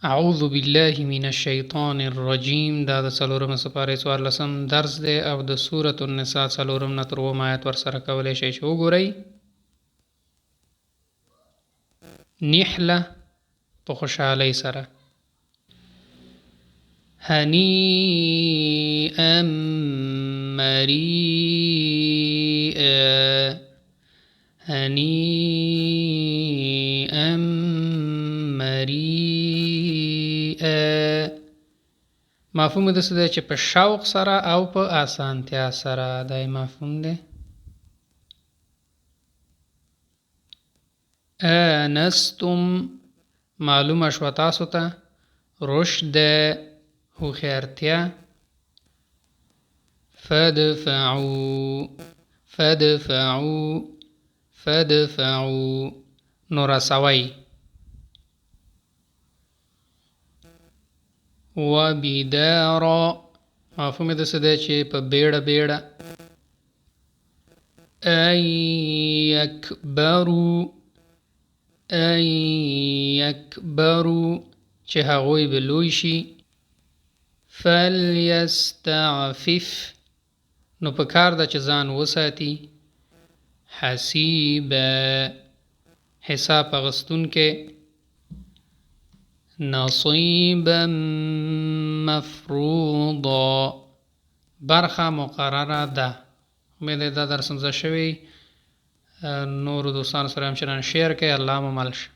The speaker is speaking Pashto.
اعوذ بالله من الشیطان الرجیم. دا د څلورم سپارې 14 درس دی او د سورة النساء څلورم نه تر اووم آیت ورسره کولی شئ چې وګورئ. نحله په خوشحالۍ سره، هنیئا مریئا، هنیئا مریئا. مفهوم د څه دی چې په شوق سره او په اسانتیا سره، دا مفهوم دی. آنستم معلومه شوه تاسو ته، رشد هوښیارتیا. فدفعوا فدفعوا فدفعوا نو رسوئ. وبدارا مفهوم د څه دی چې په بیړه بیړه. ان یکبروا ان یکبروا چې هغوی به لوی شي. فلیستعفف نو په کار ده چې ځان وساتي. حسیبا حساب اخیستونکی. نصیبا مفروضا برخه مقرره ده. امید دا درس مزه شوی. نورو دوستانو سره همچنان شیر کړئ. الله مو مل شه.